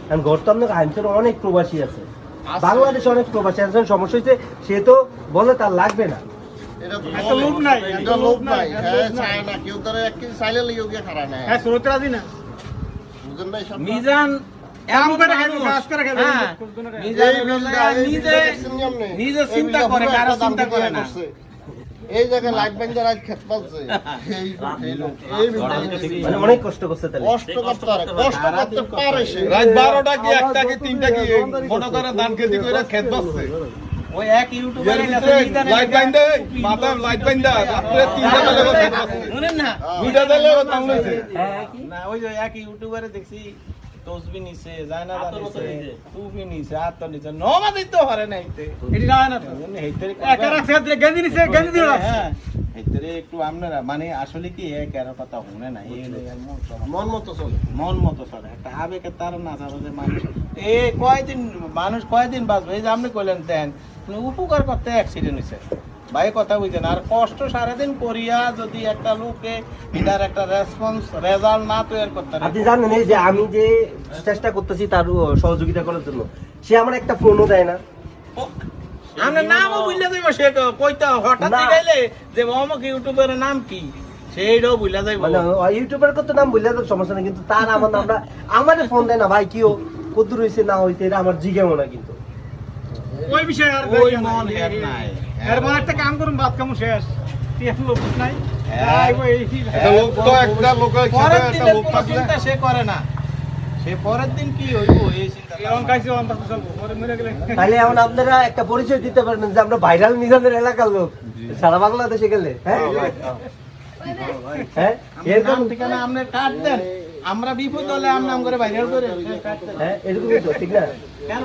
কারণ গর্তাম আইনসের অনেক প্রবাসী আছে, বাংলাদেশে অনেক প্রবাসী আছে, সমস্যা হচ্ছে সে তো বলে তার লাগবে না, মিজান নিজে চিন্তা করে, কারো চিন্তা করে না। এই জায়গায় লাইট ব্যাংক রাত খেত পাচ্ছে, মানে অনেক কষ্ট করছে, তাহলে কষ্ট করতে পারে সে। রাত 12টা কি 1টা কি 3টা কি মনে করে ধান খেতে কইরা খেত পাচ্ছে। ওই এক ইউটিউবারের কাছে লাইট বাইন্দা মাথা লাইট বাইন্দা রাতে 3টা বেলা খেত পাচ্ছে, শুনেন না, 2টা বেলা তাম লইছে না ওই যে এক ইউটিউবারে দেখছি তসবি নিছে, জানা জানিছে, টুপি নিছে, হাত নিছে, নমাজ তো পারে না এইতে, এটি না না এইতে একা রাখছে গেঞ্জি নিছে, গেঞ্জি দিও না। হ্যাঁ এইতে একটু আপনারা মানে আসলে কি এক এর কথা শুনে না, এই মন মতো চলে, মন মতো চলে, একটা আবেগে তার না থাকে মানুষ। এই কয়দিন মানুষ কয়দিন বাঁচবে, এই যে আপনি কইলেন দেন উপকার করতে অ্যাক্সিডেন্ট হয়েছে ভাই, কথা বুঝছেন। আর কষ্ট সারাদিন করিয়া যদি একটা লোকে এটার একটা রেজাল্ট না তৈরি করতে পারে। আপনি জানেন এই যে আমি যে চেষ্টা করতেছি তার সহযোগিতা করার জন্য, সে আমার একটা ফোনও দেয় না। আমরা নামও বুঝলে যাইব, সে কইতা হঠাৎ গেলে যে অমুক ইউটিউবের নাম কি সেইটাও বুঝলা যাইব, মানে ইউটিউবের কত নাম বুঝলে তো সমস্যা নেই, কিন্তু তার আমার নামটা আমাদের ফোন দেয় না ভাই, কিও কত রয়েছে না হইতে এটা আমার জিজ্ঞাসা না, কিন্তু ওই বিষয় আর ওই মন হের নাই। এর মানে একটা কাম করুন, বাদ কাম শেষ, টিএফ লোক নাই, একটা লোক তো একটা লোকের সাথে পরের একটা দিনের লোক কোনো থাকলে চিন্তা সে করে না, সে পরের দিন কি হইব এই চিন্তা এরকম কাছে অন্তত চলবো, পরে মরে গেলে তাহলে এখন আপনারা একটা পরিচয় দিতে পারবেন যে আমরা ভাইরাল মিজানের এলাকার লোক সারা বাংলাদেশে গেলে, হ্যাঁ হ্যাঁ এরকম ঠিকানা আপনি কাট দেন, আমরা বিপদ হলে আমরা করে বাইরে করে কাট দেন। হ্যাঁ এরকমই তো, ঠিক না? কেন